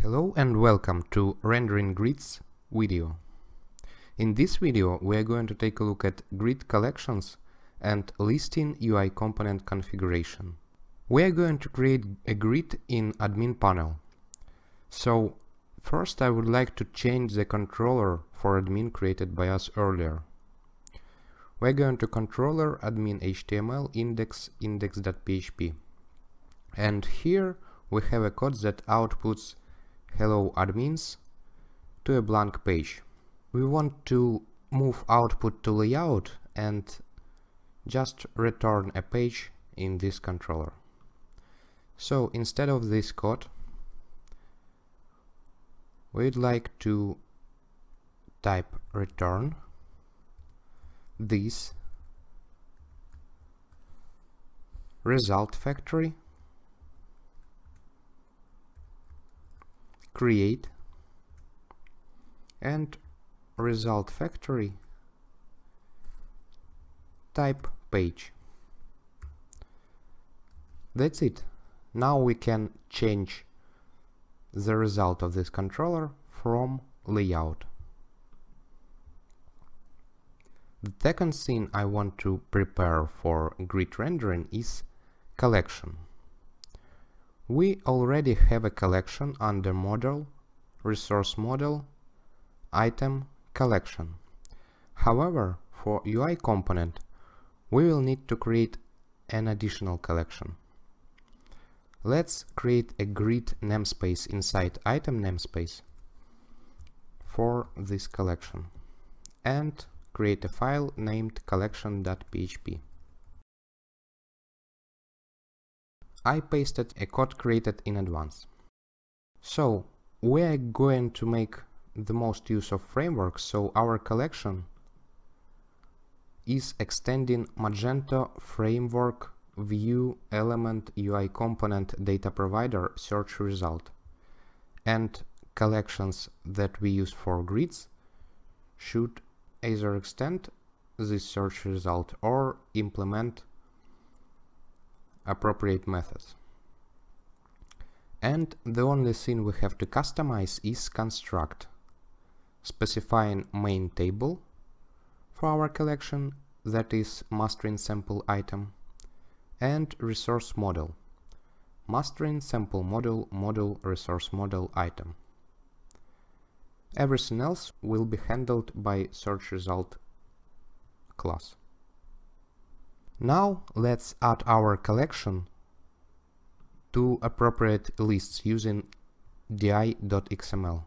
Hello and welcome to Rendering Grids video. In this video we are going to take a look at grid collections and listing UI component configuration. We are going to create a grid in admin panel. So first I would like to change the controller for admin created by us earlier. We're going to controller admin HTML index.php, and here we have a code that outputs hello admins to a blank page. We want to move output to layout and just return a page in this controller. So instead of this code, we'd like to type return this result factory create and result factory type page. That's it. Now we can change the result of this controller from layout. The second thing I want to prepare for grid rendering is collection. We already have a collection under model, resource model, item, collection. However, for UI component, we will need to create an additional collection. Let's create a grid namespace inside item namespace for this collection and create a file named collection.php. I pasted a code created in advance. So we are going to make the most use of frameworks, so our collection is extending Magento framework view element UI component data provider search result, and collections that we use for grids should either extend this search result or implement appropriate methods. And the only thing we have to customize is construct, specifying main table for our collection, that is mastering sample item, and resource model, mastering sample model resource model item. Everything else will be handled by search result class. Now let's add our collection to appropriate lists using di.xml.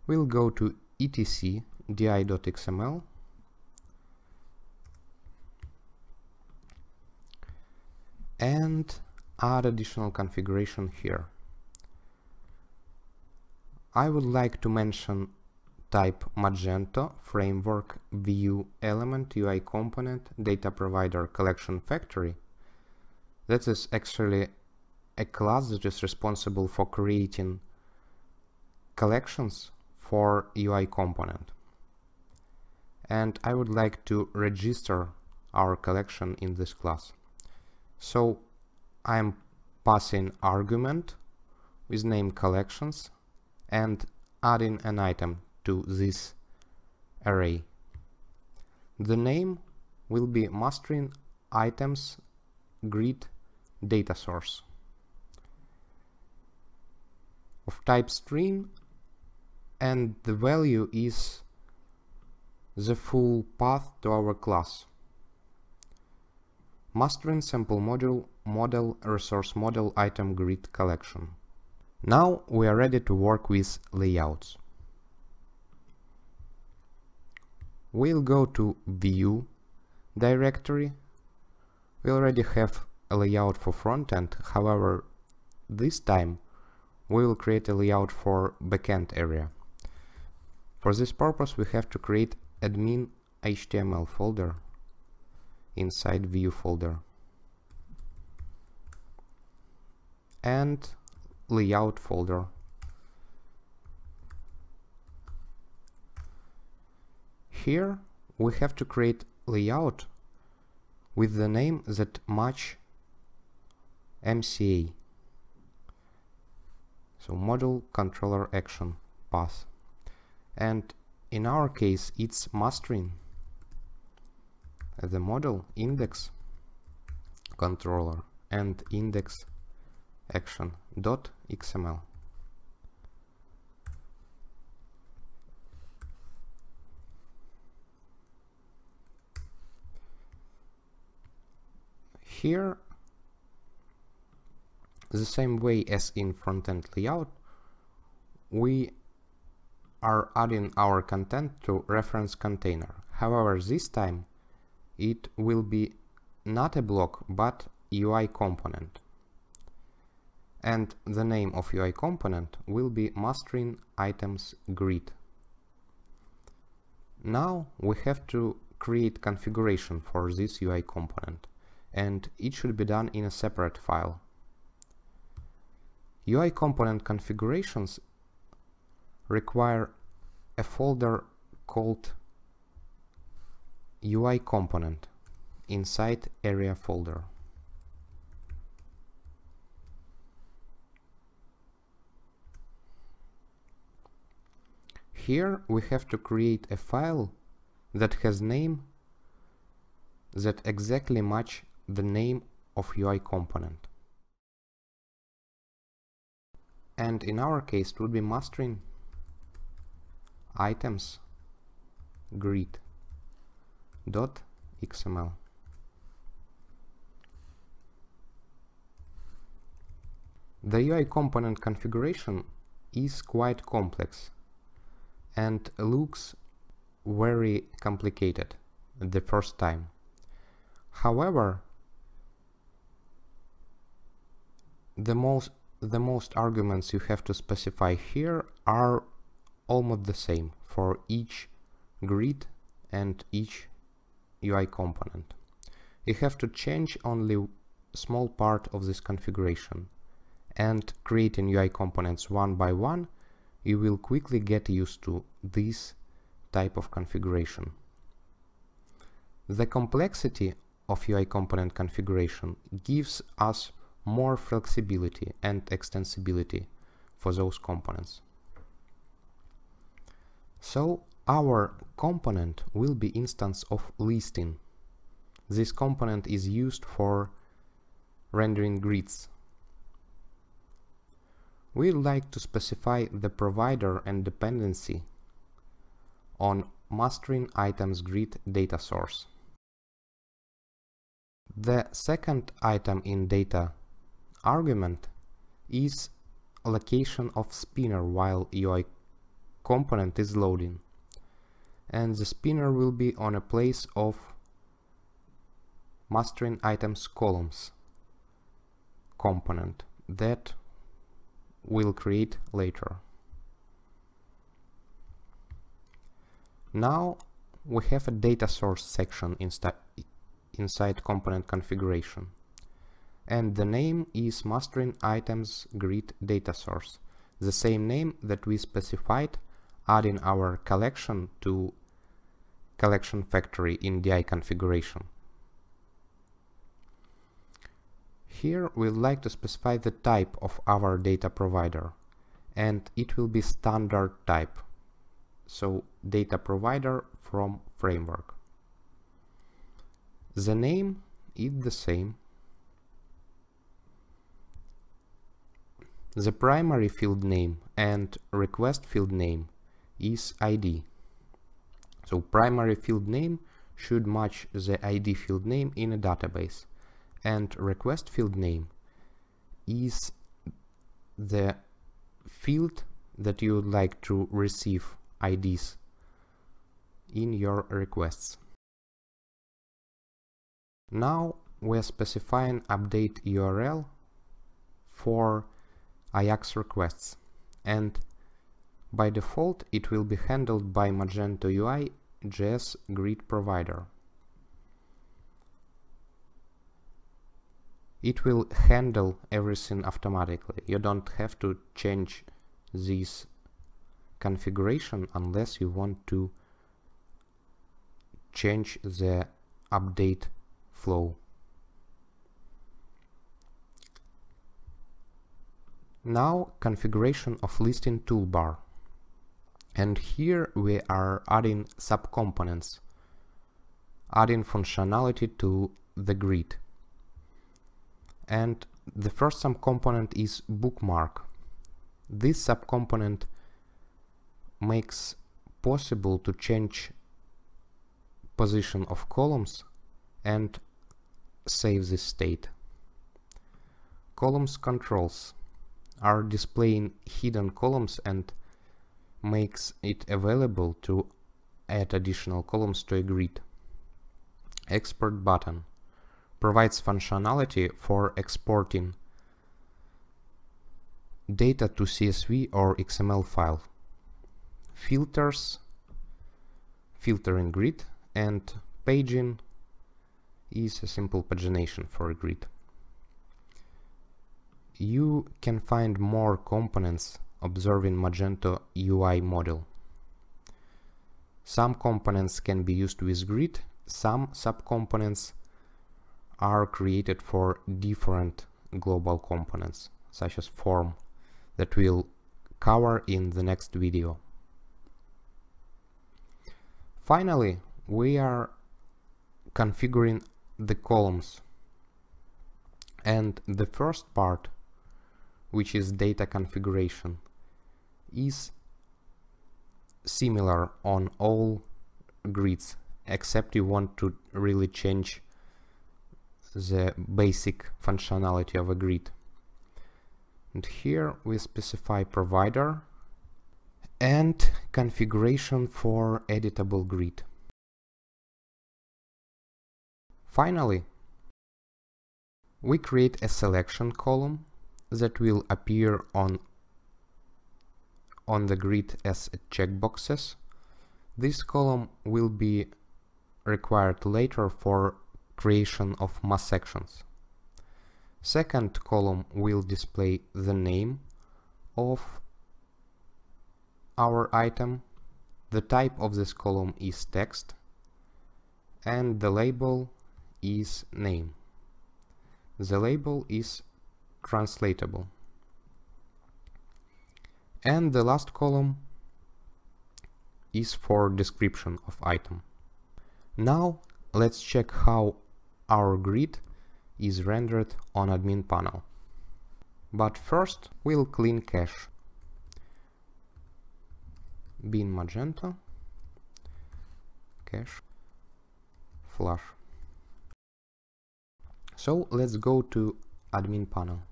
We'll go to etc di.xml and add additional configuration here. I would like to mention type Magento framework view element UI component data provider collection factory. That is actually a class that is responsible for creating collections for UI component. And I would like to register our collection in this class. So I'm passing argument with name collections and adding an item to this array. The name will be mastering items grid data source of type string, and the value is the full path to our class. Mastering sample model resource model item grid collection. Now we are ready to work with layouts. We'll go to view directory. We already have a layout for frontend, however this time we will create a layout for backend area. For this purpose we have to create admin HTML folder inside view folder and layout folder. Here we have to create layout with the name that match MCA. So module controller action path. And in our case, it's mastering the model index controller and index action dot XML. Here, the same way as in front-end layout, we are adding our content to reference container. However, this time it will be not a block but UI component. And the name of UI component will be mastering items grid. Now we have to create configuration for this UI component, and it should be done in a separate file. UI component configurations require a folder called UI component inside area folder. Here we have to create a file that has name that exactly match the name of UI component. And in our case it would be mastering items grid dot XML. The UI component configuration is quite complex and looks very complicated the first time. However, the most arguments you have to specify here are almost the same for each grid and each UI component. You have to change only a small part of this configuration, and creating UI components one by one, you will quickly get used to this type of configuration. The complexity of UI component configuration gives us more flexibility and extensibility for those components. So our component will be instance of listing. This component is used for rendering grids. We would like to specify the provider and dependency on mastering items grid data source. The second item in data argument is location of spinner while UI component is loading, and the spinner will be on a place of mastering items columns component that we'll create later. Now we have a data source section inside component configuration, and the name is mastering items grid data source, the same name that we specified adding our collection to collection factory in DI configuration. Here we'd like to specify the type of our data provider, and it will be standard type, so data provider from framework. The name is the same. The primary field name and request field name is ID. So primary field name should match the ID field name in a database, and request field name is the field that you would like to receive IDs in your requests. Now we are specifying update URL for Ajax requests, and by default it will be handled by Magento UI JS grid provider. It will handle everything automatically. You don't have to change this configuration unless you want to change the update flow. Now configuration of listing toolbar. And here we are adding subcomponents, adding functionality to the grid. And the first subcomponent is bookmark. This subcomponent makes possible to change position of columns and save this state. Columns controls are displaying hidden columns and makes it available to add additional columns to a grid. Export button provides functionality for exporting data to CSV or XML file. Filters, filtering grid, and paging is a simple pagination for a grid. You can find more components observing Magento UI model. Some components can be used with grid, some subcomponents are created for different global components, such as form, that we'll cover in the next video. Finally, we are configuring the columns. And the first part, which is data configuration, is similar on all grids, except you want to really change the basic functionality of a grid. And here we specify provider and configuration for editable grid. Finally, we create a selection column that will appear on the grid as checkboxes. This column will be required later for creation of mass sections. Second column will display the name of our item. The type of this column is text, and the label is name. The label is translatable. And the last column is for description of item. Now let's check how our grid is rendered on admin panel. But first we'll clean cache. Bin Magento, cache, flush. So let's go to admin panel.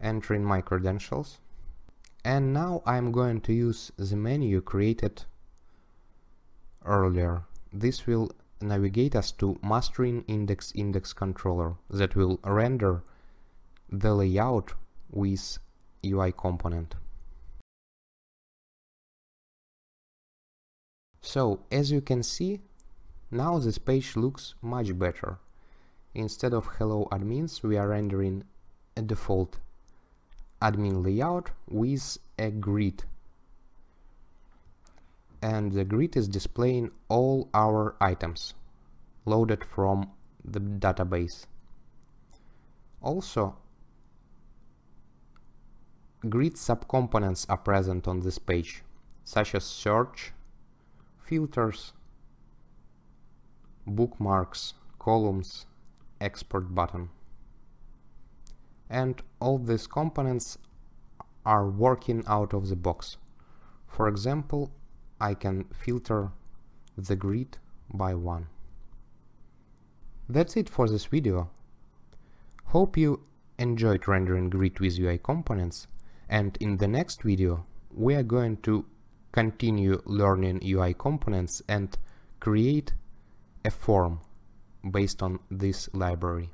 Entering my credentials. And now I'm going to use the menu created earlier. This will navigate us to mastering index controller that will render the layout with UI component. So as you can see, now this page looks much better. Instead of hello admins, we are rendering a default admin layout with a grid, and the grid is displaying all our items loaded from the database. Also, grid subcomponents are present on this page, such as search, filters, bookmarks, columns, export button. And all these components are working out of the box. For example, I can filter the grid by one. That's it for this video. Hope you enjoyed rendering grid with UI components, and in the next video we are going to continue learning UI components and create a form based on this library.